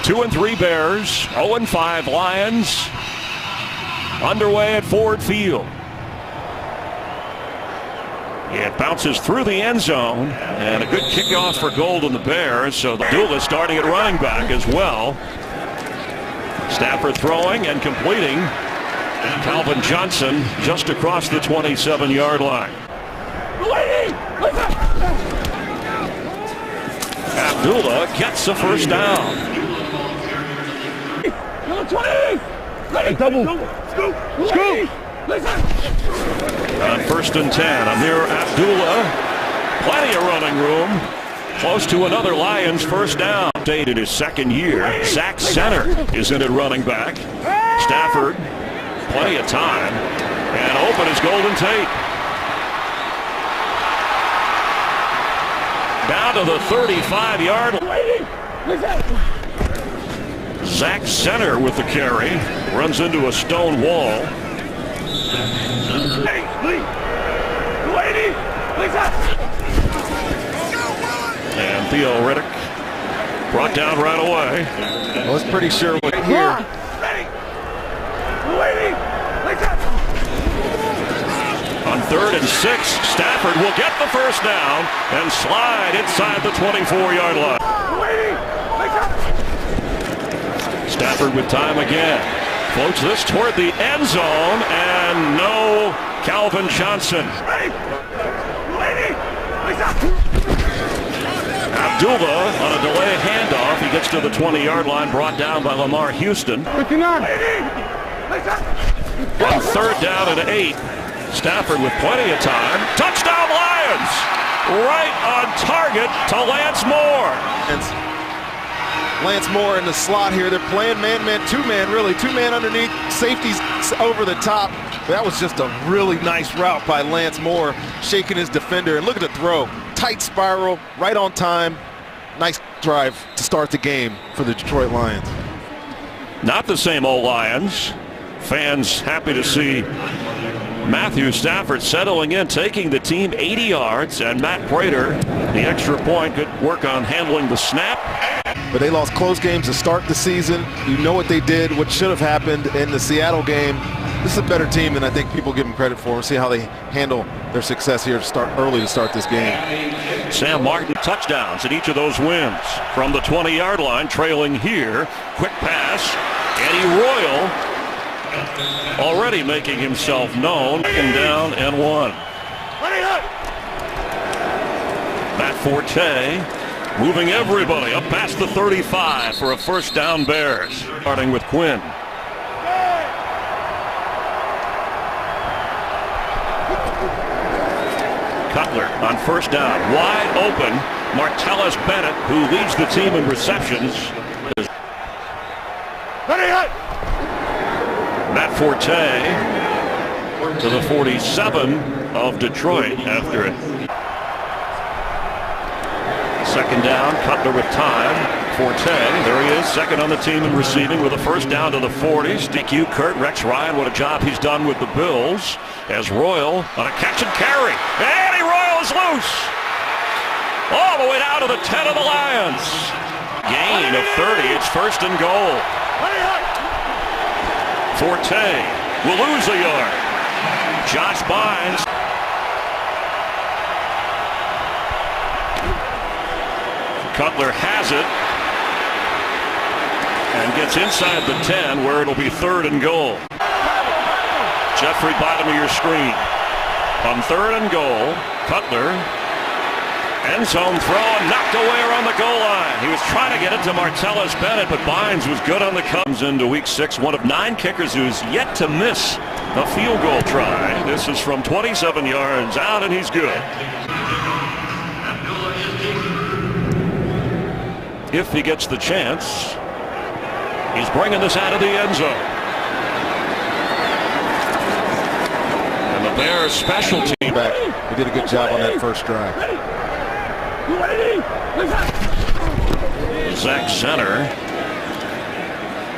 2-3 Bears, 0-5 Lions. Underway at Ford Field. It bounces through the end zone, and a good kickoff for Gold and the Bears. So the Abdullah starting at running back as well. Stafford throwing and completing. Calvin Johnson just across the 27-yard line. Abdullah gets a first down. Double. Scoop. On 1st and 10, Amir Abdullah. Plenty of running room. Close to another Lions first down. Stayed in his second year. Zach Center is in at running back. Stafford, plenty of time. And open is Golden Tate. Down to the 35-yard line. Zach Center with the carry. Runs into a stone wall. And Theo Riddick brought down right away. I was pretty sure what here. On 3rd and 6, Stafford will get the first down and slide inside the 24-yard line. Stafford with time again. Floats this toward the end zone, and no Calvin Johnson. Abdullah on a delay handoff. He gets to the 20-yard line, brought down by Lamar Houston. On 3rd down and 8. Stafford with plenty of time. Touchdown Lions! Right on target to Lance Moore. Lance Moore in the slot here. They're playing man-man, two-man, really. Two-man underneath, safeties over the top. That was just a really nice route by Lance Moore, shaking his defender. And look at the throw. Tight spiral, right on time. Nice drive to start the game for the Detroit Lions. Not the same old Lions. Fans happy to see Matthew Stafford settling in, taking the team 80 yards, and Matt Prater, the extra point. Good work on handling the snap. But they lost close games to start the season. You know what they did, what should have happened in the Seattle game. This is a better team than I think people give them credit for. See how they handle their success here to start early to start this game. Sam Martin touchdowns in each of those wins. From the 20-yard line, trailing here. Quick pass. Eddie Royal already making himself known. Second down and 1. Matt Forte moving everybody up past the 35 for a first down Bears. Starting with Quinn. Cutler on first down. Wide open. Martellus Bennett, who leads the team in receptions. Matt Forte to the 47 of Detroit after it. Second down, Cutler with time. Forte, there he is, second on the team in receiving with a first down to the 40s. DQ Kurt, Rex Ryan, what a job he's done with the Bills. As Royal on a catch and carry. And Royal is loose. All the way down to the 10 of the Lions. Gain of 30, it's 1st and goal. Forte will lose a yard. Josh Bynes. Cutler has it and gets inside the 10 where it'll be 3rd and goal. Jeffrey, bottom of your screen. On 3rd and goal, Cutler. End zone throw, knocked away around the goal line. He was trying to get it to Martellus Bennett, but Bynes was good on the comes into week 6. One of 9 kickers who's yet to miss a field goal try. This is from 27 yards out, and he's good. If he gets the chance, he's bringing this out of the end zone. And the Bears special team back. He did a good job on that first drive. Zach Center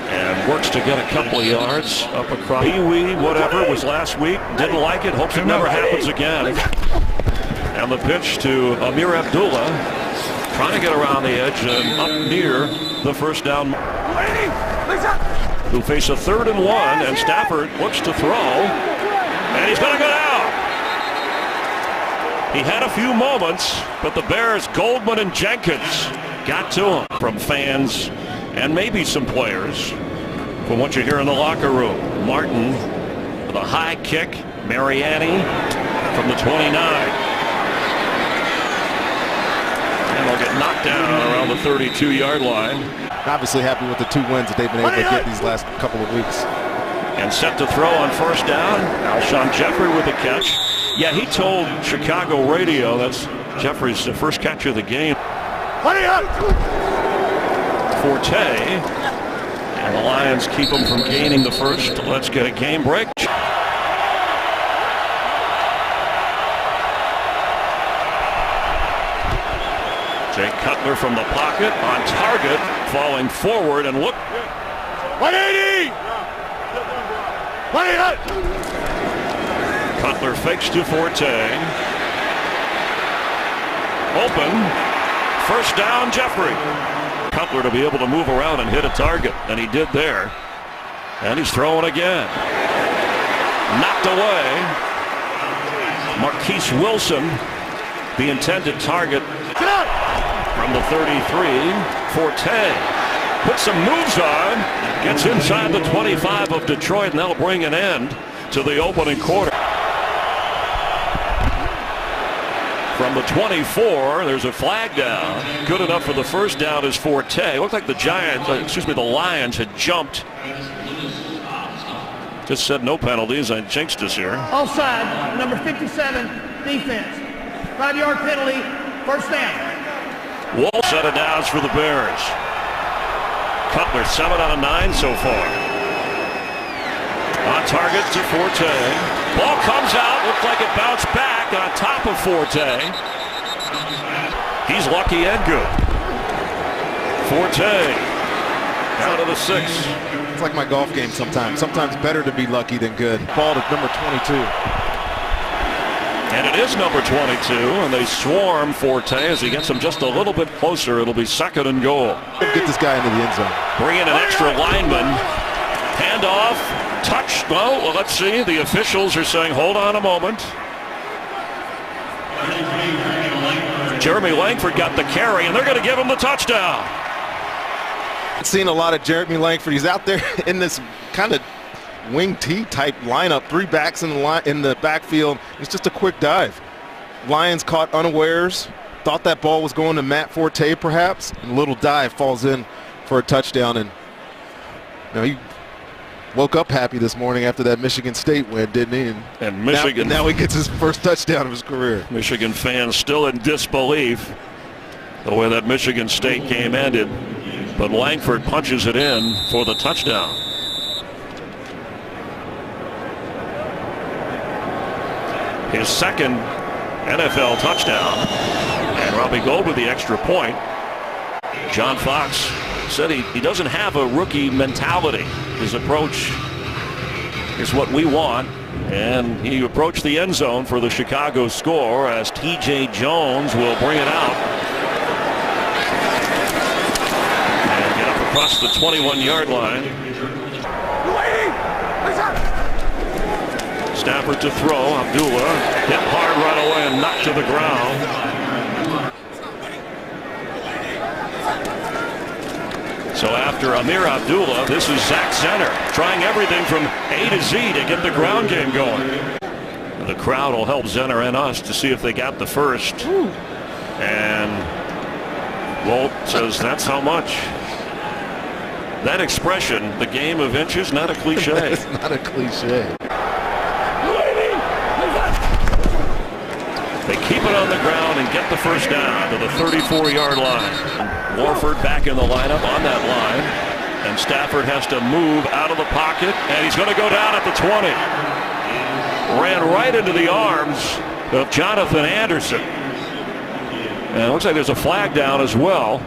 and works to get a couple of yards up across. Pee-wee, whatever, was last week. Didn't like it. Hopes it never happens again. And the pitch to Amir Abdullah. trying to get around the edge and up near the first down. Who face a 3rd and 1, and Stafford looks to throw, and he's going to go down. He had a few moments, but the Bears, Goldman and Jenkins, got to him from fans and maybe some players from what you hear in the locker room. Martin with a high kick, Mariani from the 29. And they'll get knocked down around the 32-yard line. Obviously happy with the 2 wins that they've been able to get these last couple of weeks. And set to throw on first down. Alshon Jeffrey with the catch. Yeah, he told Chicago radio that's Jeffrey's first catch of the game. Forte. And the Lions keep him from gaining the first. Let's get a game break. Jay Cutler from the pocket, on target, falling forward, and look. 180! Cutler fakes to Forte. Open. First down, Jeffrey. Cutler to be able to move around and hit a target, and he did there. And he's throwing again. Knocked away. Marquise Wilson, the intended target. From the 33, Forte puts some moves on, gets inside the 25 of Detroit, and that'll bring an end to the opening quarter. From the 24, there's a flag down. Good enough for the first down is Forte. It looked like the the Lions had jumped. Just said no penalties. I jinxed us here. Offside, number 57, defense. 5-yard penalty, first down. Wall set of downs for the Bears. Cutler 7 out of 9 so far. On target to Forte. Ball comes out. Looks like it bounced back on top of Forte. He's lucky and good. Forte out of the 6. It's like my golf game sometimes. Sometimes better to be lucky than good. Ball to number 22. And it is number 22, and they swarm Forte as he gets him just a little bit closer. It'll be 2nd and goal. Get this guy into the end zone. Bring in an extra lineman. Handoff. Touch. Well, let's see. The officials are saying, hold on a moment. Jeremy Langford got the carry, and they're going to give him the touchdown. I've seen a lot of Jeremy Langford. He's out there in this kind of wing T type lineup, 3 backs in the backfield. It's just a quick dive. Lions caught unawares, thought that ball was going to Matt Forte perhaps, and a little dive falls in for a touchdown. And he woke up happy this morning after that Michigan State win, didn't he? And Michigan now he gets his first touchdown of his career. Michigan fans still in disbelief the way that Michigan State game ended, but Langford punches it in for the touchdown. His 2nd NFL touchdown, and Robbie Gould with the extra point. John Fox said he doesn't have a rookie mentality. His approach is what we want, and he approached the end zone for the Chicago score as T.J. Jones will bring it out and get up across the 21-yard line. Stafford to throw. Abdullah hit hard right away and knocked to the ground. So after Amir Abdullah, this is Zach Zenner trying everything from A to Z to get the ground game going. And the crowd will help Zenner and us to see if they got the first. And Walt says that's how much. That expression, the game of inches, not a cliche. It's not a cliche. They keep it on the ground and get the first down to the 34-yard line. Warford back in the lineup on that line. And Stafford has to move out of the pocket. And he's going to go down at the 20. Ran right into the arms of Jonathan Anderson. And it looks like there's a flag down as well.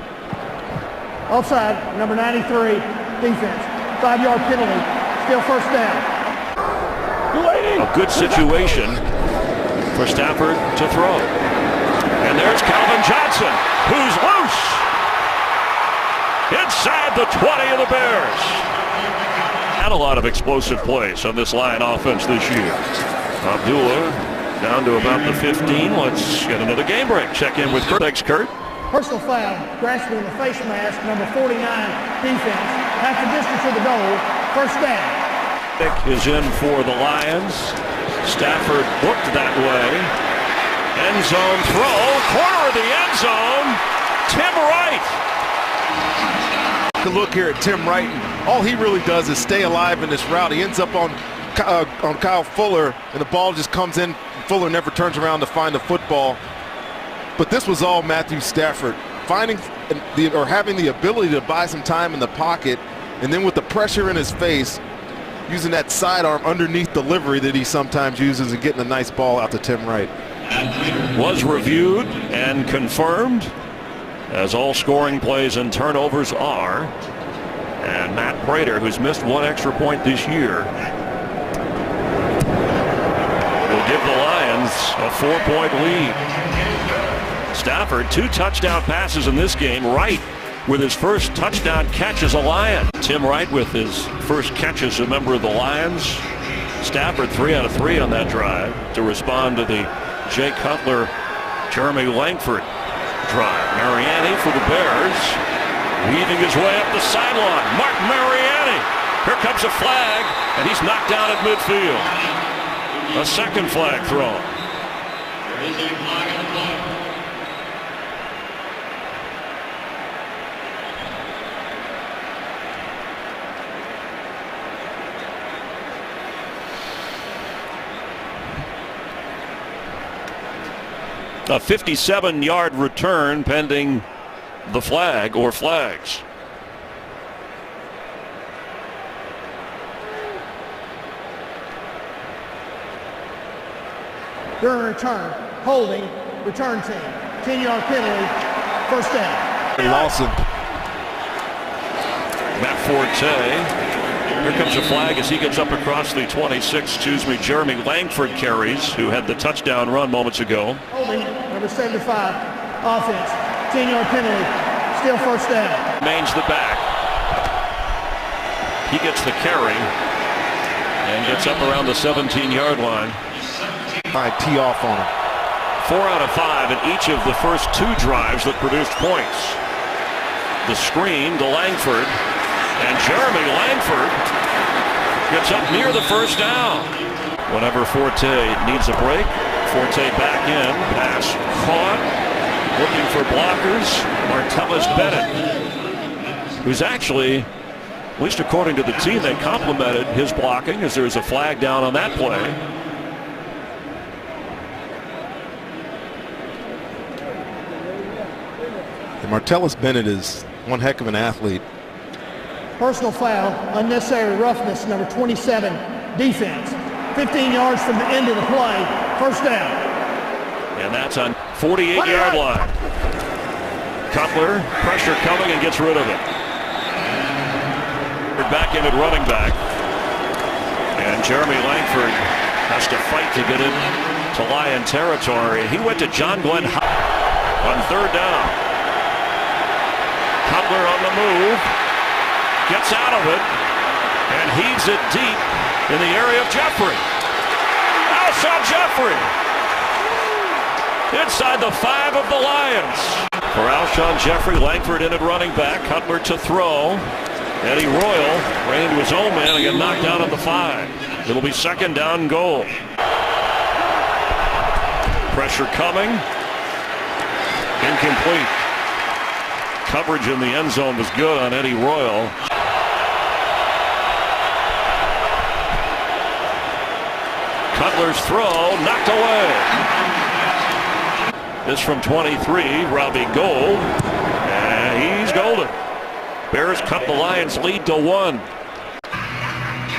Offside, number 93, defense. 5-yard penalty, still first down. A good situation for Stafford to throw. And there's Calvin Johnson. who's loose. Inside the 20 of the Bears. Had a lot of explosive plays on this Lion offense this year. Abdullah down to about the 15. Let's get another game break. Check in with Kurt. Thanks, Kurt. Personal foul, grasping the face mask, number 49, defense. Half the distance to the goal, first down. Is in for the Lions. Stafford looked that way. End zone throw, corner of the end zone. Tim Wright. Look here at Tim Wright. All he really does is stay alive in this route. He ends up on Kyle Fuller, and the ball just comes in. Fuller never turns around to find the football. But this was all Matthew Stafford, having the ability to buy some time in the pocket, and then with the pressure in his face, using that sidearm underneath delivery that he sometimes uses and getting a nice ball out to Tim Wright. Was reviewed and confirmed, as all scoring plays and turnovers are. And Matt Prater, who's missed one extra point this year, will give the Lions a 4-point lead. Stafford, 2 touchdown passes in this game. Wright with his first touchdown catch as a Lion. Tim Wright with his first catch as a member of the Lions. Stafford 3 out of 3 on that drive to respond to the Jay Cutler, Jeremy Langford drive. Mariani for the Bears, weaving his way up the sideline. Mark Mariani. Here comes a flag, and he's knocked down at midfield. A second flag thrown. A 57-yard return pending the flag or flags. During return, holding, return team. 10-yard penalty, first down. Lawson. Matt Forte. Here comes a flag as he gets up across the 26. Jeremy Langford carries, who had the touchdown run moments ago. Holding, number 75, offense. 10-yard penalty, still first down. Remains the back. He gets the carry and gets up around the 17-yard line. I tee off on him. 4 out of 5 in each of the first 2 drives that produced points. The screen to Langford, and Jeremy Langford gets up near the first down. Whenever Forte needs a break, Forte back in, pass caught, looking for blockers. Martellus Bennett, who's actually, at least according to the team, they complimented his blocking as there's a flag down on that play. And Martellus Bennett is one heck of an athlete. Personal foul, unnecessary roughness, number 27, defense. 15 yards from the end of the play, first down. And that's on 48-yard line. Cutler, pressure coming and gets rid of it. Back in at running back. And Jeremy Langford has to fight to get into Lion territory. He went to John Glenn on third down. Cutler on the move. Gets out of it and heaves it deep in the area of Jeffrey. Alshon Jeffrey inside the 5 of the Lions. For Alshon Jeffrey, Langford in at running back. Cutler to throw. Eddie Royal ran into his own man and got knocked down at the 5. It'll be second down and goal. Pressure coming. Incomplete. Coverage in the end zone was good on Eddie Royal. Cutler's throw knocked away. This from 23, Robbie Gould, and he's golden. Bears cut the Lions' lead to 1.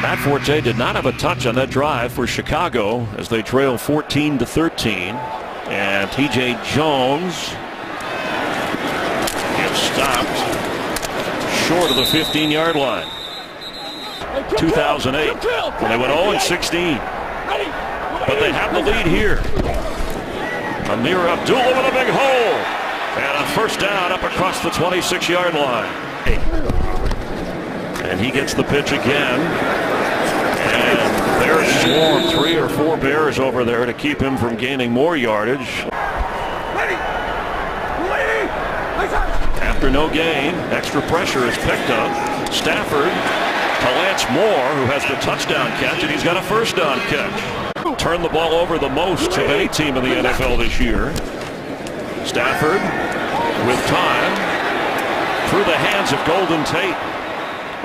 Matt Forte did not have a touch on that drive for Chicago as they trail 14-13. And T.J. Jones gets stopped short of the 15-yard line. 2008, when they went 0-16. But they have the lead here. Amir Abdullah with a big hole. And a first down up across the 26-yard line. And he gets the pitch again. And Bears swarm 3 or 4 Bears over there to keep him from gaining more yardage. After no gain, extra pressure is picked up. Stafford to Lance Moore, who has the touchdown catch, and he's got a first down catch. Turned the ball over the most of any team in the NFL this year. Stafford with time through the hands of Golden Tate.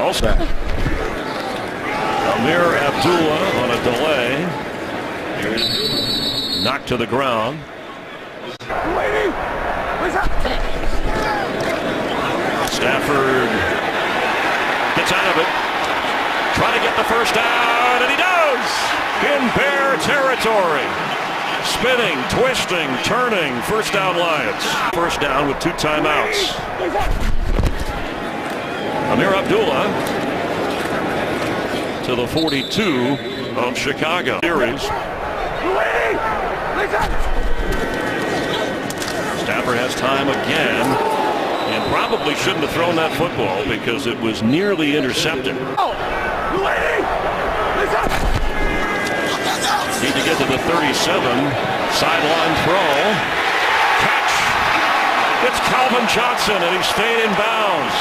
Also, Amir Abdullah on a delay. Knocked to the ground. Stafford gets out of it. Trying to get the first down, and he does! In Bear territory. Spinning, twisting, turning. First down Lions. First down with 2 timeouts. Amir Abdullah to the 42 of Chicago. Series. Stafford has time again. And probably shouldn't have thrown that football because it was nearly intercepted. Need to get to the 37. Sideline throw. Catch. It's Calvin Johnson, and he stayed in bounds.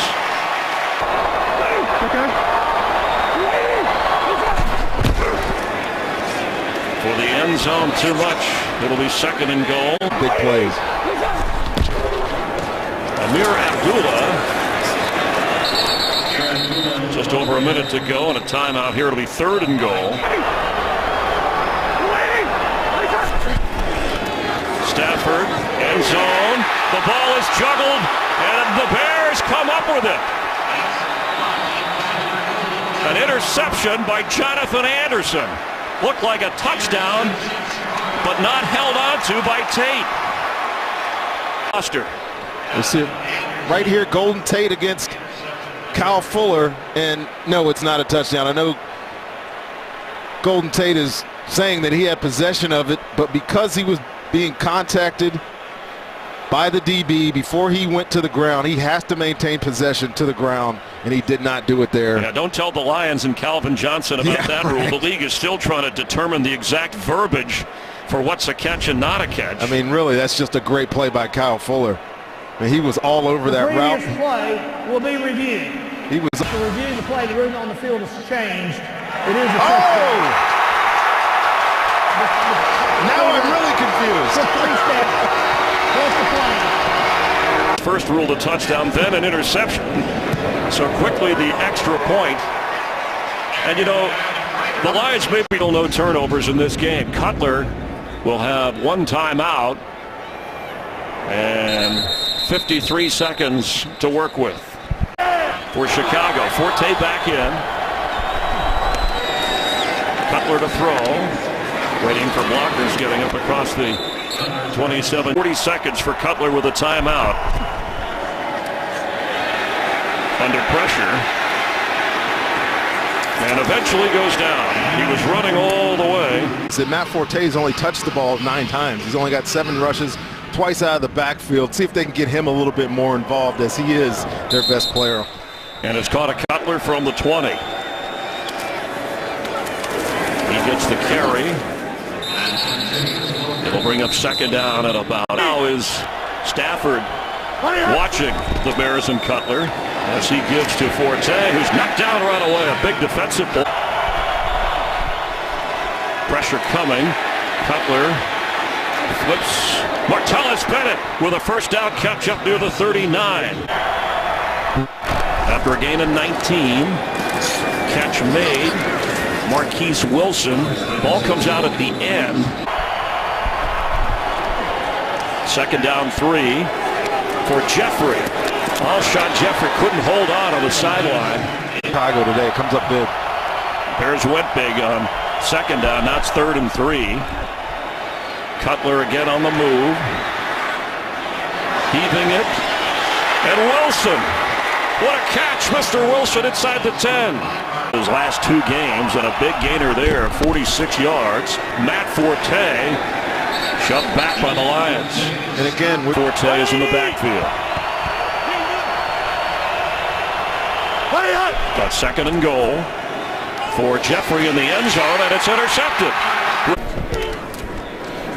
For the end zone, too much. It'll be second and goal. Big plays. Amir Abdullah. Just over a minute to go and a timeout here. It'll be third and goal. Stafford, end zone. The ball is juggled, and the Bears come up with it. An interception by Jonathan Anderson. Looked like a touchdown, but not held on to by Tate. Foster. We see it right here, Golden Tate against Kyle Fuller, and no, it's not a touchdown. I know Golden Tate is saying that he had possession of it, but because he was being contacted by the DB before he went to the ground, he has to maintain possession to the ground, and he did not do it there. Yeah, don't tell the Lions and Calvin Johnson about that rule. The league is still trying to determine the exact verbiage for what's a catch and not a catch. I mean, really, that's just a great play by Kyle Fuller. I mean, he was all over that route. The previous play will be reviewed. He was. To review the play, the route on the field has changed. It is a Oh! Now I'm really confused. Just 3 steps. What's the play? First ruled a touchdown, then an interception. So quickly the extra point. And you know, the Lions maybe will no turnovers in this game. Cutler will have 1 timeout and 53 seconds to work with for Chicago. Forte back in. Cutler to throw. Waiting for blockers, getting up across the 27. 40 seconds for Cutler with a timeout. Under pressure. And eventually goes down. He was running all the way. So Matt Forte's only touched the ball 9 times. He's only got 7 rushes, twice out of the backfield. See if they can get him a little bit more involved, as he is their best player. And it's caught a Cutler from the 20. He gets the carry. It'll bring up second down at about. Now is Stafford watching the Bears and Cutler as he gives to Forte, who's knocked down right away. A big defensive ball. Pressure coming. Cutler flips. Martellus Bennett with a first down catch up near the 39. After a gain of 19, catch made. Marquise Wilson. Ball comes out at the end. Second down 3 for Jeffrey. Alshon Jeffrey couldn't hold on the sideline. Chicago today comes up big. Bears went big on second down. Now it's 3rd and 3. Cutler again on the move. Heaving it. And Wilson. What a catch, Mr. Wilson inside the 10. His last 2 games and a big gainer there, 46 yards. Matt Forte Shoved back by the Lions. And again, Forte is in the backfield. Got second and goal for Jeffrey in the end zone, and it's intercepted.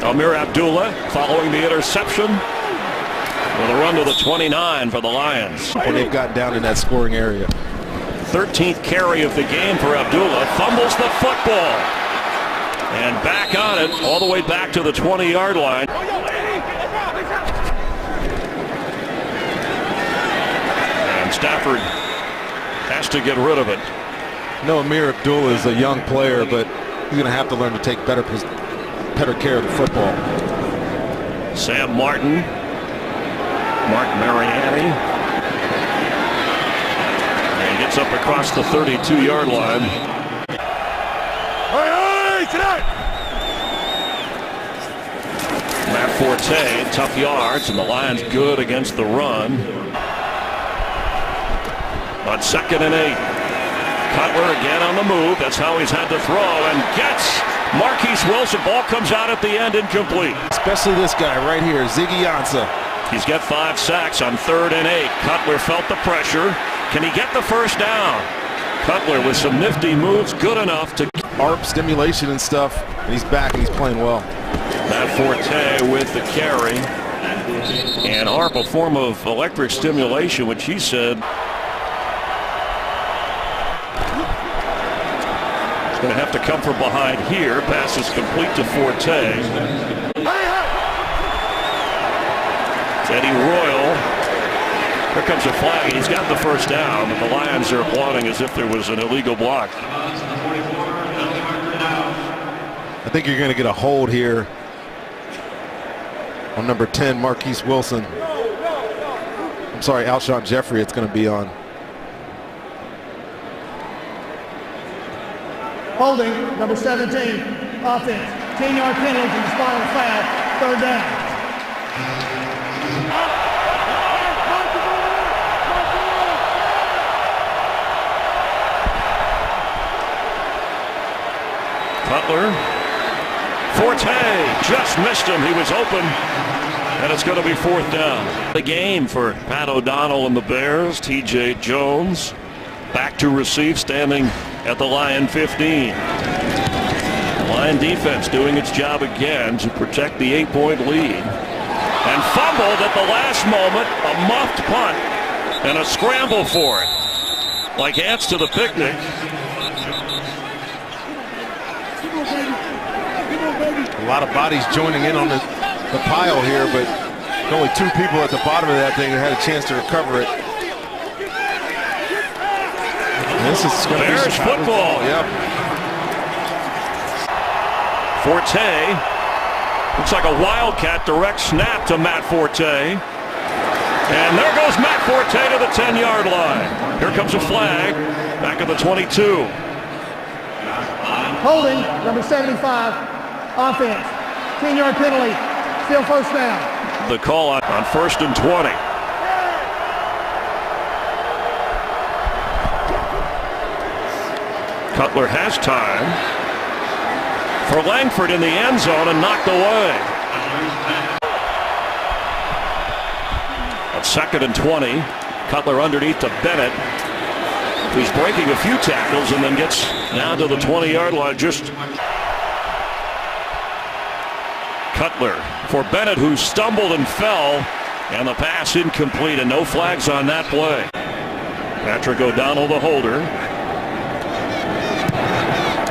Amir Abdullah following the interception with a run to the 29 for the Lions. when they've gotten down in that scoring area. 13th carry of the game for Abdullah. Fumbles the football. And back on it, all the way back to the 20-yard line. And Stafford has to get rid of it. No, Amir Abdullah is a young player, but he's going to have to learn to take better care of the football. Sam Martin. Mark Mariani. And he gets up across the 32-yard line. Matt Forte, tough yards, and the Lions good against the run. On 2nd and 8. Cutler again on the move. That's how he's had to throw, and gets Marquise Wilson. Ball comes out at the end, incomplete. Especially this guy right here, Ziggy Ansah. He's got 5 sacks on 3rd and 8. Cutler felt the pressure. Can he get the first down? Cutler with some nifty moves, good enough to ARP stimulation and stuff, and he's back and he's playing well. Matt Forte with the carry. And ARP, a form of electric stimulation, which he said is going to have to come from behind here. Pass is complete to Forte. It's Eddie Royal. Here comes a flag. He's got the first down, but the Lions are applauding as if there was an illegal block. I think you're going to get a hold here on number 10, Marquise Wilson. I'm sorry, Alshon Jeffrey it's going to be on. Holding, number 17, offense. 10-yard penalty from the spot of the foul, 3rd down. Cutler. Forte just missed him. He was open, and it's going to be 4th down. The game for Pat O'Donnell and the Bears. T.J. Jones back to receive, standing at the Lion 15. Lion defense doing its job again to protect the 8-point lead. And fumbled at the last moment. A muffed punt and a scramble for it. Like ants to the picnic. A lot of bodies joining in on the pile here, but only 2 people at the bottom of that thing that had a chance to recover it. And this is going to be Bears football. Yep. Forte. Looks like a wildcat direct snap to Matt Forte. And there goes Matt Forte to the 10-yard line. Here comes a flag back at the 22. Holding, number 75. Offense, 10-yard penalty, still first down. The call on 1st and 20. Cutler has time for Langford in the end zone and knocked away. On 2nd and 20, Cutler underneath to Bennett, who's breaking a few tackles and then gets down to the 20-yard line. Just Cutler for Bennett, who stumbled and fell, and the pass incomplete, and no flags on that play. Patrick O'Donnell, the holder.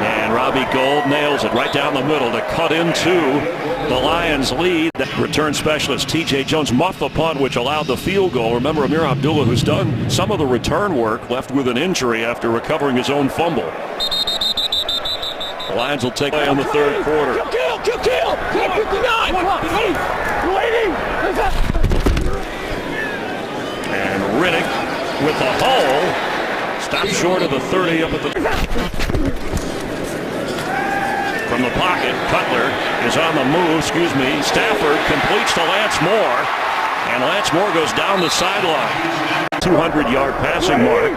And Robbie Gould nails it right down the middle to cut into the Lions' lead. That return specialist T.J. Jones muffed the punt, which allowed the field goal. Remember, Amir Abdullah, who's done some of the return work, left with an injury after recovering his own fumble. The Lions will take play in the 3rd quarter. Kill! 59! And Riddick with the hole. Stopped short of the 30 up at the... From the pocket, Cutler is on the move. Stafford completes to Lance Moore. And Lance Moore goes down the sideline. 200-yard passing mark.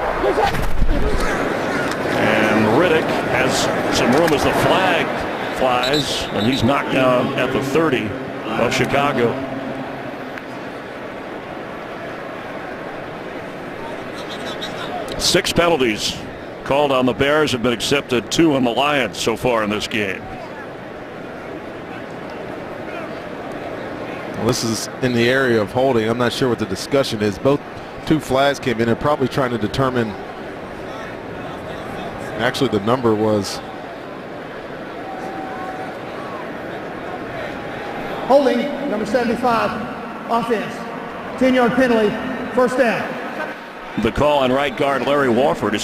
And Riddick has some room as the flag flies, and he's knocked down at the 30 of Chicago. Six penalties called on the Bears have been accepted, 2 on the Lions so far in this game. Well, this is in the area of holding. I'm not sure what the discussion is. Both 2 flags came in. They're probably trying to determine. Actually, the number was Holding, number 75, offense. 10-yard penalty, first down. The call on right guard Larry Warford is.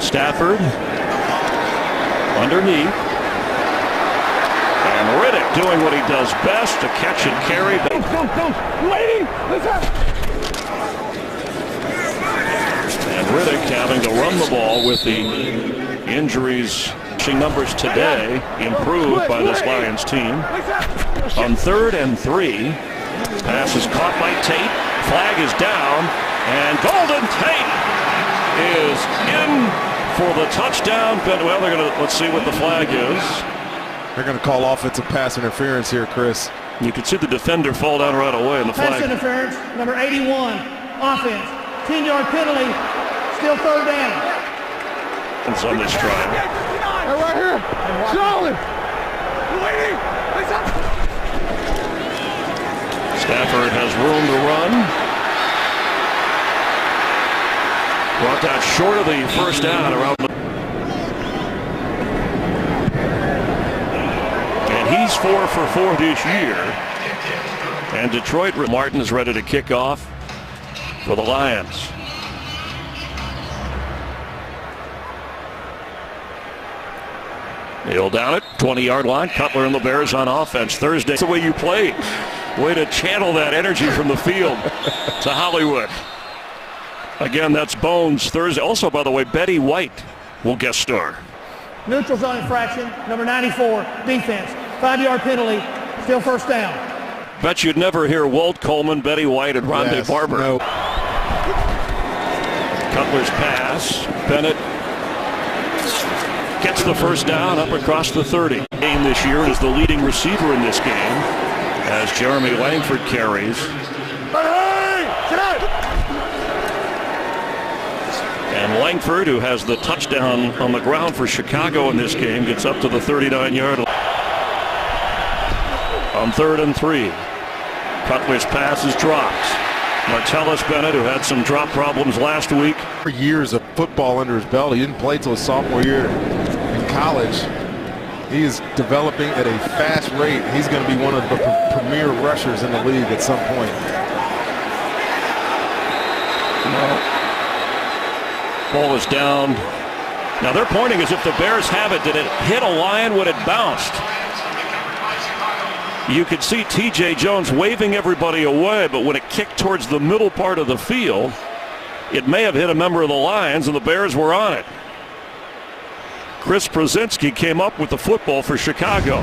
Stafford underneath. And Riddick doing what he does best, to catch and carry. And Riddick having to run the ball with the injuries. Numbers today improved by this Lions team. On 3rd and 3, pass is caught by Tate. Flag is down, and Golden Tate is in for the touchdown. Well, they're going to, let's see what the flag is. They're going to call offensive pass interference here, Chris. You can see the defender fall down right away in the flag. Pass interference, number 81, offense. 10-yard penalty, still 3rd down. It's on this drive. Right here. Solid. Stafford has room to run. Brought that short of the first down around the. And he's 4 for 4 this year. And Detroit, Martin is ready to kick off for the Lions. Hill down at 20-yard line. Cutler and the Bears on offense Thursday. That's the way you play. Way to channel that energy from the field to Hollywood. Again, that's Bones Thursday. Also, by the way, Betty White will guest star. Neutral zone infraction, number 94, defense. 5-yard penalty, still first down. Bet you'd never hear Walt Coleman, Betty White, and Rondé Barber. No. Cutler's pass. Bennett gets the first down up across the 30. Game this year is the leading receiver in this game as Jeremy Langford carries. And Langford, who has the touchdown on the ground for Chicago in this game, gets up to the 39-yard line. On 3rd and 3, Cutler's pass is dropped. Martellus Bennett, who had some drop problems last week. For years of football under his belt, he didn't play till his sophomore year in college. He is developing at a fast rate. He's going to be one of the premier rushers in the league at some point. Ball is down. Now they're pointing as if the Bears have it. Did it hit a Lion when it bounced? You could see T.J. Jones waving everybody away, but when it kicked towards the middle part of the field, it may have hit a member of the Lions, and the Bears were on it. Chris Prozinski came up with the football for Chicago.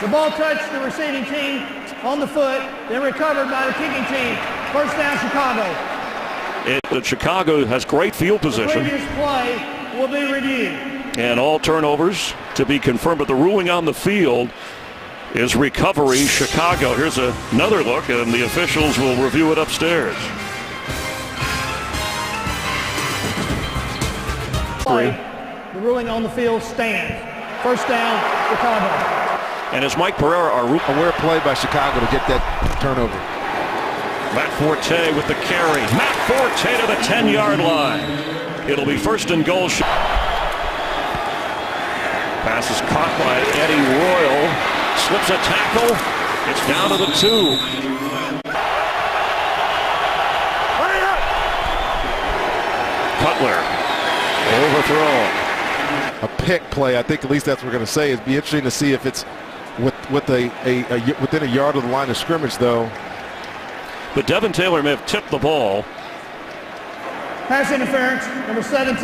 The ball touched the receiving team on the foot, then recovered by the kicking team. First down, Chicago. Chicago has great field position. The previous play will be reviewed. And all turnovers to be confirmed, but the ruling on the field is recovery Chicago. Here's another look, and the officials will review it upstairs. The ruling on the field stands. First down, Chicago. And as Mike Pereira, Aware play by Chicago to get that turnover. Matt Forte with the carry. Matt Forte to the 10-yard line. It'll be 1st and goal. Pass is caught by Eddie Royal. Slips a tackle. It's down to the 2. Cutler overthrown. A pick play, I think at least that's what we're going to say. It'd be interesting to see if it's within a yard of the line of scrimmage, though. But Devin Taylor may have tipped the ball. Pass interference, number 17,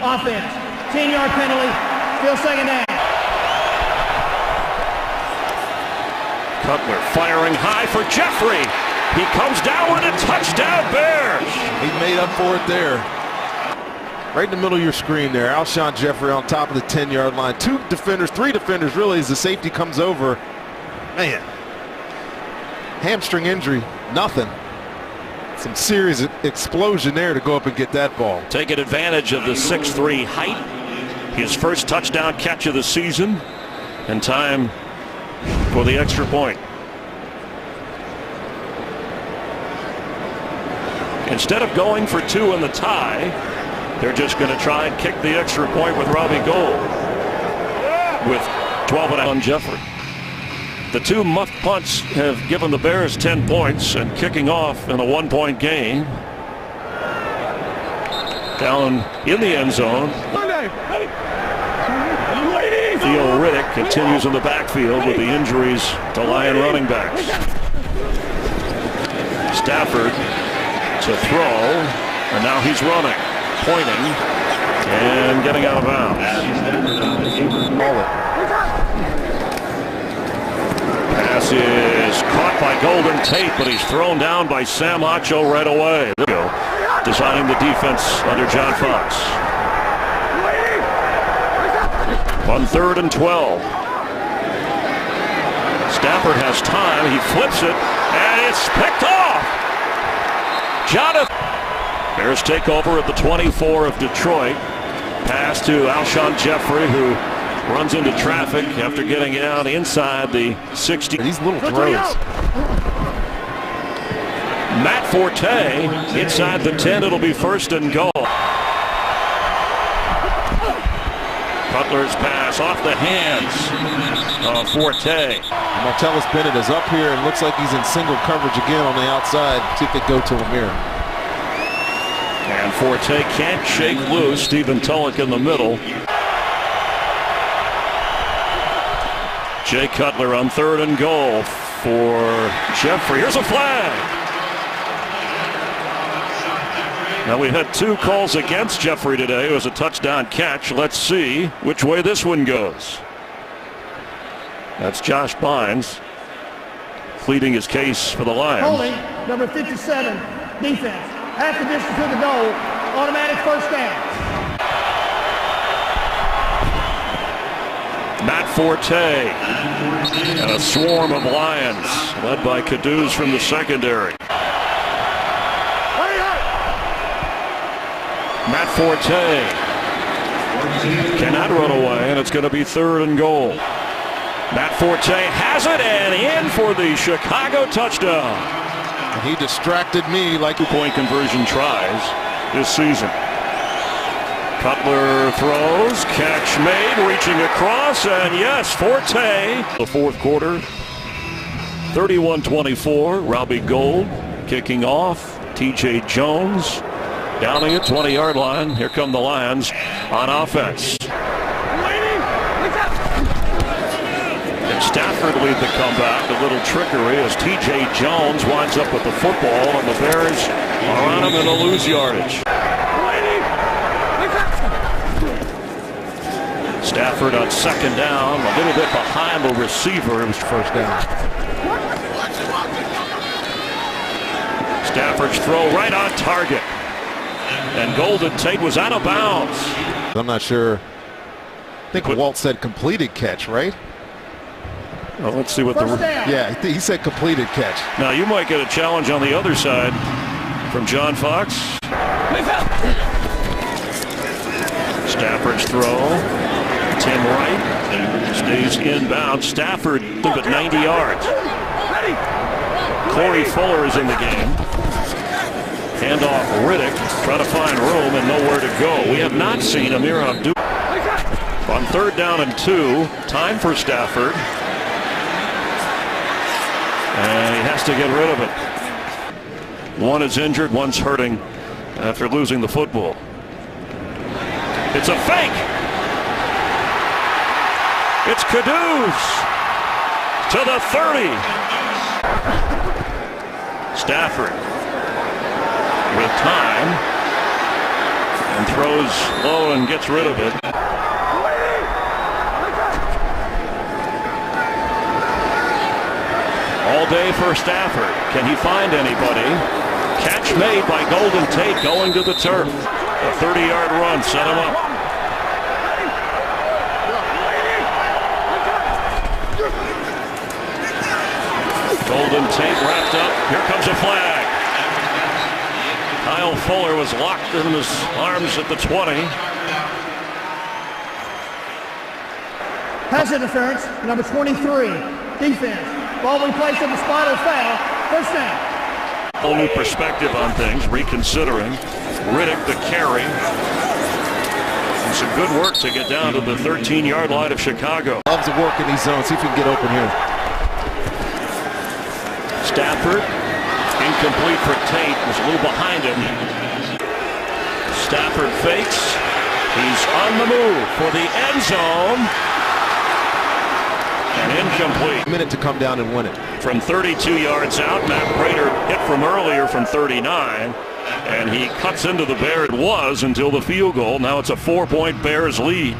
offense. 10-yard penalty, still 2nd down. Cutler firing high for Jeffrey. He comes down with a touchdown, Bears. He made up for it there. Right in the middle of your screen there, Alshon Jeffrey on top of the 10-yard line. 2 defenders, 3 defenders really as the safety comes over. Man, hamstring injury, nothing. Some serious explosion there to go up and get that ball. Taking advantage of the 6'3" height. His first touchdown catch of the season. And time for the extra point. Instead of going for 2 in the tie, they're just going to try and kick the extra point with Robbie Gould. With 12 on Jeffrey. The 2 muff punts have given the Bears 10 points and kicking off in a 1-point game. Down in the end zone. Theo Riddick continues in the backfield with the injuries to Lion running backs. Stafford to throw, and now he's running, pointing, and getting out of bounds. Pass is caught by Golden Tate, but he's thrown down by Sam Acho right away. There we go. Designing the defense under John Fox. On 3rd and 12. Stafford has time. He flips it, and it's picked off. Jonathan. Bears take over at the 24 of Detroit. Pass to Alshon Jeffrey, who runs into traffic after getting out inside the 60. These little throws. Matt Forte inside the 10. It'll be 1st and goal. Cutler's pass off the hands of Forte. Martellus Bennett is up here and looks like he's in single coverage again on the outside. See if they go to him here. And Forte can't shake loose. Stephen Tulloch in the middle. Jay Cutler on 3rd and goal for Jeffrey. Here's a flag. Now we've had 2 calls against Jeffrey today. It was a touchdown catch. Let's see which way this one goes. That's Josh Bynes pleading his case for the Lions. Holding, number 57, defense. Half the distance to the goal, automatic 1st down. Matt Forte and a swarm of Lions led by Caduce from the secondary. Matt Forte cannot run away, and it's going to be 3rd and goal. Matt Forte has it, and in for the Chicago touchdown. And he distracted me like 2-point conversion tries this season. Cutler throws, catch made, reaching across, and yes, Forte. The 4th quarter, 31-24. Robbie Gould kicking off. TJ Jones downing at 20-yard line. Here come the Lions on offense. And Stafford lead the comeback. A little trickery as TJ Jones winds up with the football, and the Bears are on him in a lose yardage. Stafford on 2nd down, a little bit behind the receiver. It was 1st down. Stafford's throw right on target. And Golden Tate was out of bounds. I'm not sure. I think Walt said completed catch, right? Well, let's see what the... Yeah, he said completed catch. Now you might get a challenge on the other side from John Fox. Stafford's throw. Tim Wright stays inbound. Stafford at 90 yards. Corey Fuller is in the game. Handoff Riddick, trying to find room and nowhere to go. We have not seen Amir Abdul. On 3rd down and 2, time for Stafford. And he has to get rid of it. One is injured, one's hurting after losing the football. It's a fake. It's Caduce to the 30. Stafford with time and throws low and gets rid of it. All All day for Stafford. Can he find anybody? Catch made by Golden Tate going to the turf. A 30-yard run set him up. Golden Tate wrapped up. Here comes a flag. Kyle Fuller was locked in his arms at the 20. Pass interference, number 23, defense. Ball we placed in the spot of foul, first down. Whole new perspective on things, reconsidering. Riddick the carry. And some good work to get down to the 13-yard line of Chicago. Loves to work in these zones. See if he can get open here. Stafford, incomplete for Tate, was a little behind him. Stafford fakes. He's on the move for the end zone. And incomplete. A minute to come down and win it. From 32 yards out, Matt Prater hit from earlier from 39. And he cuts into the Bears. It was until the field goal. Now it's a 4-point Bears lead.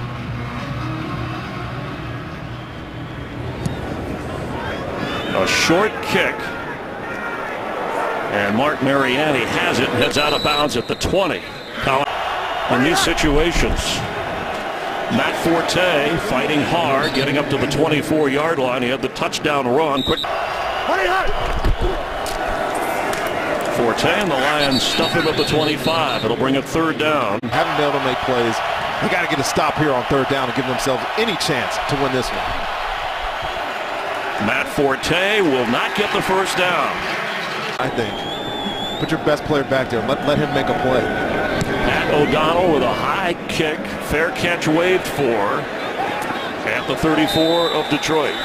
A short kick. And Mark Mariani has it and heads out of bounds at the 20. In these situations, Matt Forte fighting hard, getting up to the 24-yard line. He had the touchdown run. Quick. Forte and the Lions stuff him at the 25. It'll bring it third down. Haven't been able to make plays. They got to get a stop here on third down to give themselves any chance to win this one. Matt Forte will not get the first down. I think. Put your best player back there. Let him make a play. Pat O'Donnell with a high kick. Fair catch waved for at the 34 of Detroit.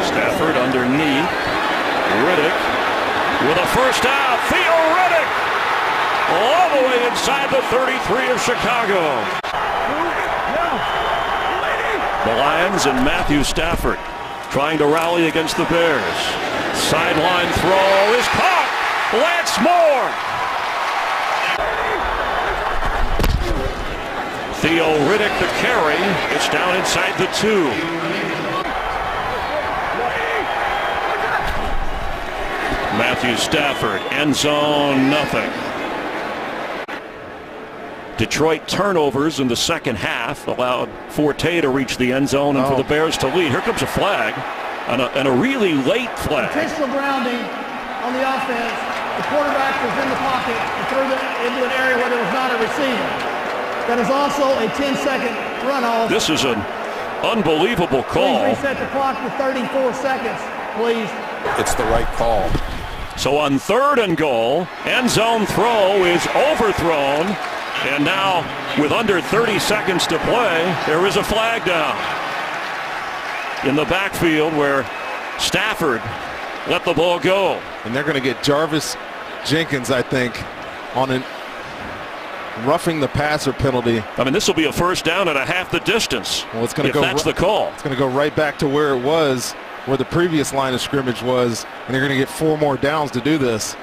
Stafford underneath. Riddick with a first down. Theo Riddick all the way inside the 33 of Chicago. The Lions and Matthew Stafford trying to rally against the Bears. Sideline throw is caught. Lance Moore. Theo Riddick the carry. It's down inside the 2. Matthew Stafford, end zone, nothing. Detroit turnovers in the second half allowed Forte to reach the end zone and for the Bears to lead. Here comes a flag, and a really late flag. Intentional grounding on the offense. The quarterback was in the pocket and threw it into an area where there was not a receiver. That is also a 10-second runoff. This is an unbelievable call. Please reset the clock to 34 seconds, please. It's the right call. So on third and goal, end zone throw is overthrown. And now, with under 30 seconds to play, there is a flag down in the backfield where Stafford let the ball go. And they're going to get Jarvis Jenkins, I think, on a roughing the passer penalty. I mean, this will be a first down at a half the distance. Well, it's going to go. That's the call. It's going to go right back to where it was, where the previous line of scrimmage was, and they're going to get 4 more downs to do this.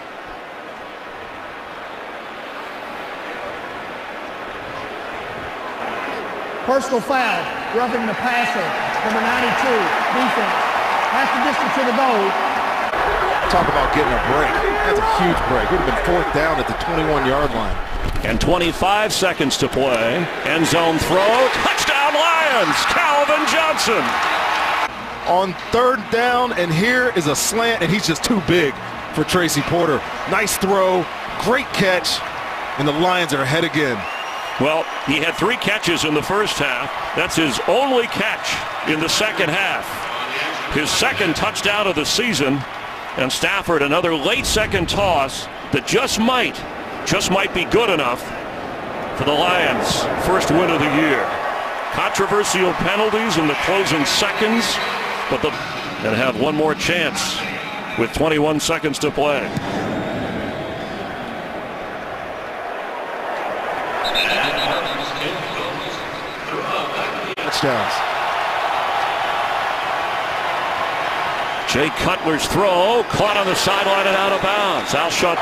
Personal foul, roughing the passer, number 92, defense. Half the distance to the goal. Talk about getting a break. That's a huge break. Would have been 4th down at the 21-yard line. And 25 seconds to play. End zone throw. Touchdown Lions. Calvin Johnson. On third down, and here is a slant, and he's just too big for Tracy Porter. Nice throw, great catch, and the Lions are ahead again. Well, he had 3 catches in the first half. That's his only catch in the second half. His second touchdown of the season. And Stafford, another late second toss that just might be good enough for the Lions' first win of the year. Controversial penalties in the closing seconds, but and have one more chance with 21 seconds to play. Touchdowns. Jay Cutler's throw caught on the sideline and out of bounds. Alshon.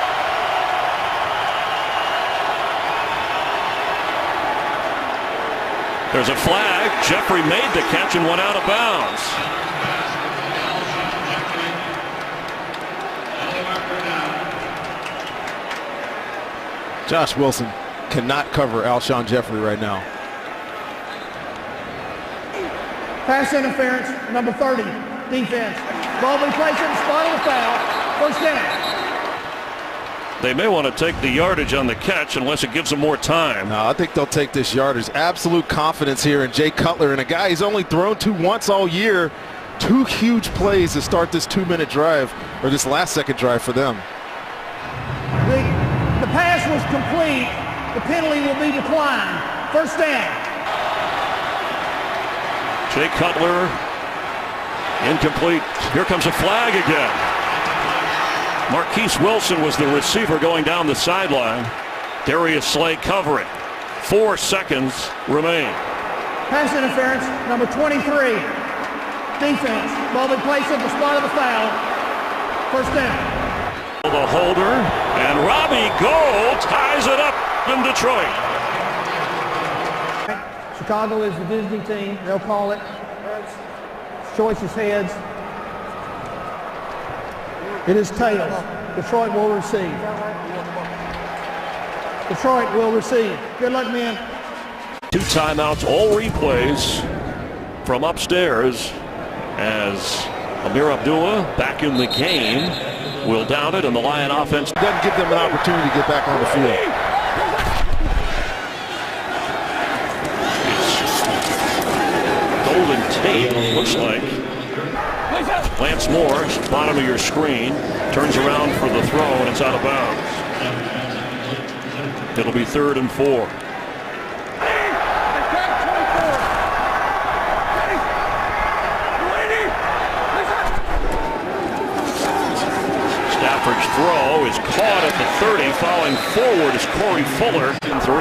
There's a flag. Jeffrey made the catch and went out of bounds. Josh Wilson cannot cover Alshon Jeffrey right now. Pass interference, number 30, defense. Ball be placed in the spot of the foul. First down. They may want to take the yardage on the catch unless it gives them more time. No, I think they'll take this yardage. Absolute confidence here in Jay Cutler, and a guy he's only thrown to once all year. 2 huge plays to start this 2-minute drive, or this last second drive for them. The pass was complete. The penalty will be declined. First down. Jay Cutler, incomplete. Here comes a flag again. Marquise Wilson was the receiver going down the sideline. Darius Slay covering. 4 seconds remain. Pass interference, number 23, defense. Ball be placed at the spot of the foul. First down. The holder, and Robbie Gould ties it up in Detroit. Chicago is the visiting team. They'll call it. Choice is heads. It is tails. Detroit will receive. Detroit will receive. Good luck, men. 2 timeouts, all replays from upstairs as Amir Abdullah back in the game. Will down it, and the Lion offense Doesn't give them an opportunity to get back on the field. Golden tape, looks like. Lance Moore, bottom of your screen, turns around for the throw, and it's out of bounds. It'll be 3rd and 4. Stafford's throw is caught at the 30. Falling forward is Corey Fuller in 3.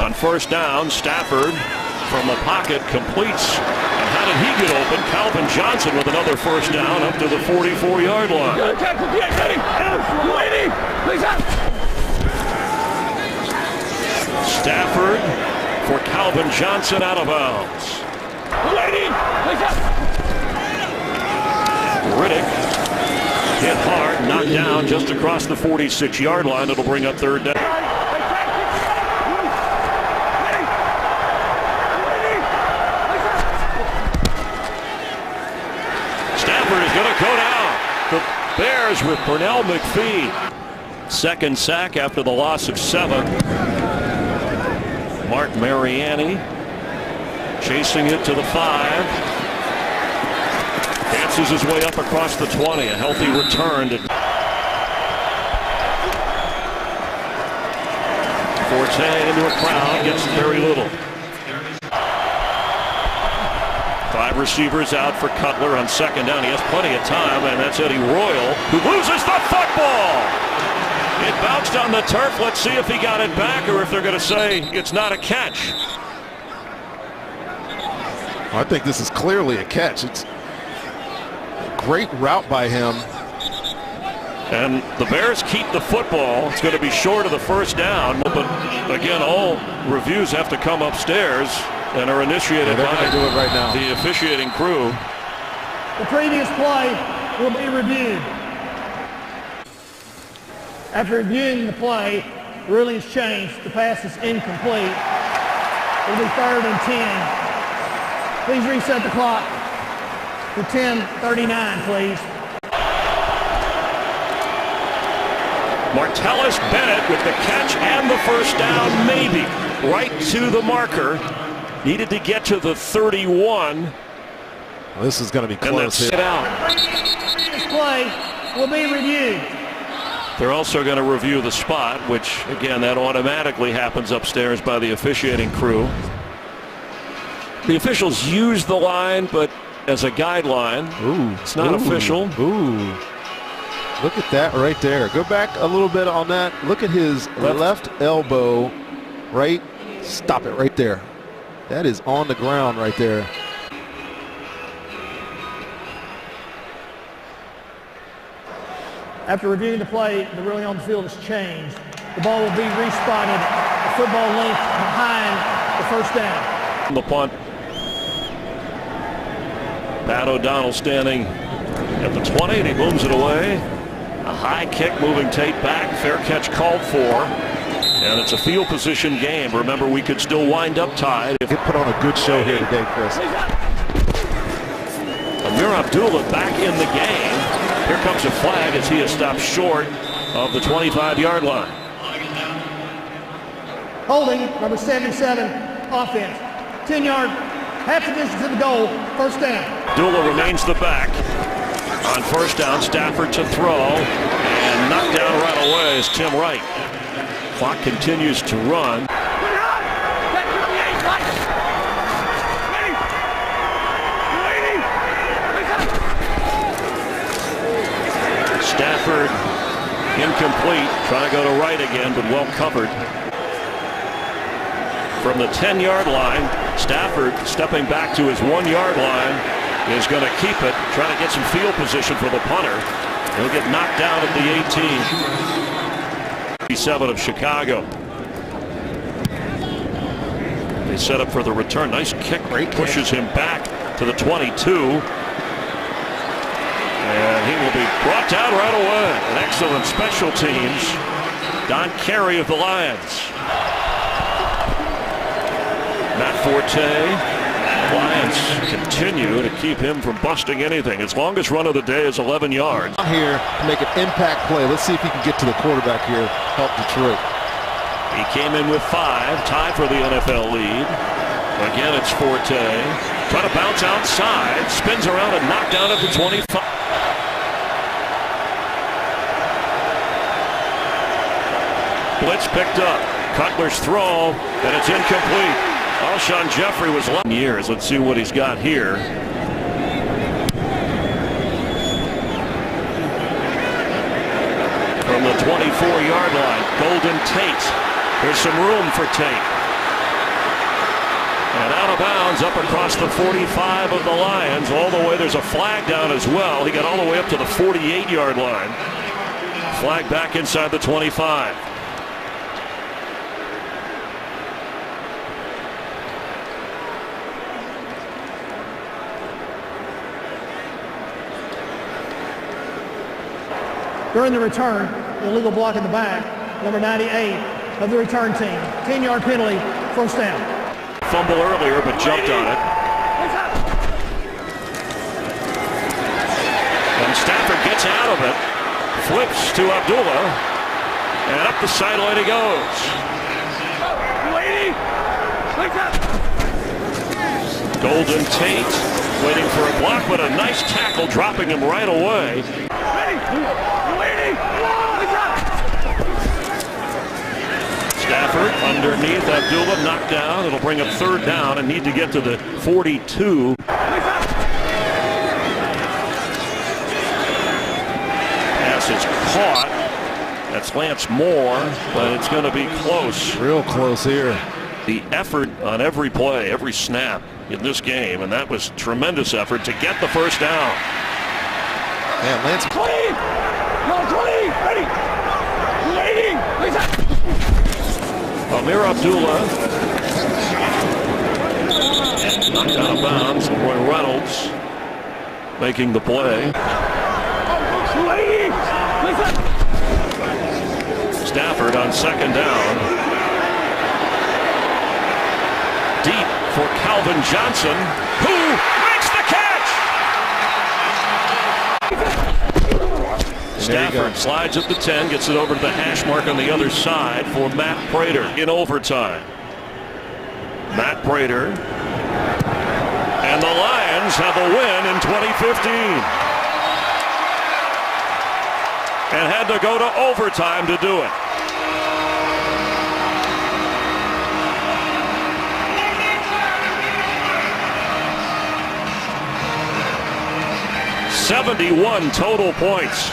On first down, Stafford from the pocket completes. And how did he get open? Calvin Johnson with another first down up to the 44-yard line. Stafford for Calvin Johnson out of bounds. Riddick hit hard, knocked down just across the 46-yard line. It'll bring up 3rd down. Stafford is going to go down. The Bears with Pernell McPhee. 2nd sack after the loss of 7. Mark Mariani chasing it to the 5. Dances his way up across the 20. A healthy return to Forte into a crowd. Gets very little. 5 receivers out for Cutler on 2nd down. He has plenty of time, and that's Eddie Royal, who loses the football. It bounced on the turf. Let's see if he got it back or if they're going to say it's not a catch. I think this is clearly a catch. It's a great route by him. And the Bears keep the football. It's going to be short of the first down. But again, all reviews have to come upstairs and are initiated by do it right now. The officiating crew. The previous play will be reviewed. After reviewing the play, the ruling has changed. The pass is incomplete. It'll be 3rd and 10. Please reset the clock to 10:39, please. Martellus Bennett with the catch and the first down, maybe. Right to the marker. Needed to get to the 31. Well, this is going to be close here. This play will be reviewed. They're also going to review the spot, which, again, that automatically happens upstairs by the officiating crew. The officials use the line, but as a guideline, it's not official. Look at that right there. Go back a little bit on that. Look at his left elbow. Right. Stop it right there. That is on the ground right there. After reviewing the play, the ruling on the field has changed. The ball will be respotted a football length behind the first down. The punt. Pat O'Donnell standing at the 20, and he moves it away. A high kick moving Tate back. Fair catch called for. And it's a field position game. Remember, we could still wind up tied. He put on a good show here today, Chris. Ameer Abdullah back in the game. Here comes a flag as he is stopped short of the 25-yard line. Holding, number 77, offense. 10-yard, half the distance to the goal, first down. Abdullah remains the back. On first down, Stafford to throw. And knocked down right away is Tim Wright. Clock continues to run. Stafford incomplete, trying to go to right again, but well covered. From the 10-yard line, Stafford stepping back to his 1-yard line is going to keep it, trying to get some field position for the punter. He'll get knocked down at the 18. 7 of Chicago. They set up for the return. Nice kick. Pushes him back to the 22. And he will be brought down right away. An excellent special teams. Don Carey of the Lions. Matt Forte. Lions continue to keep him from busting anything. His longest run of the day is 11 yards. Here to make an impact play. Let's see if he can get to the quarterback here. Help Detroit. He came in with 5, tied for the NFL lead. Again, it's Forte. Trying to bounce outside. Spins around and knocked down at the 25. Blitz picked up. Cutler's throw, and it's incomplete. Alshon Jeffrey was 11 years. Let's see what he's got here. From the 24-yard line, Golden Tate. There's some room for Tate. And out of bounds up across the 45 of the Lions. All the way, there's a flag down as well. He got all the way up to the 48-yard line. Flag back inside the 25. During the return, illegal block in the back, number 98 of the return team. 10-yard penalty, first down. Fumble earlier, but jumped on it. And Stafford gets out of it, flips to Abdullah, and up the sideline he goes. Golden Tate waiting for a block, but a nice tackle, dropping him right away. Stafford underneath, Abdullah knocked down. It'll bring up third down and need to get to the 42. Pass is caught. That's Lance Moore, but it's going to be close. Real close here. The effort on every play, every snap in this game, and that was tremendous effort to get the first down. Man, Lance. 20! No, 20! Ready! Waiting! Ameer Abdullah knocked out of bounds. Roy Reynolds making the play. Stafford on second down. Deep for Calvin Johnson, who makes the catch! Stafford slides at the 10, gets it over to the hash mark on the other side for Matt Prater in overtime. Matt Prater. And the Lions have a win in 2015. And had to go to overtime to do it. .71 total points.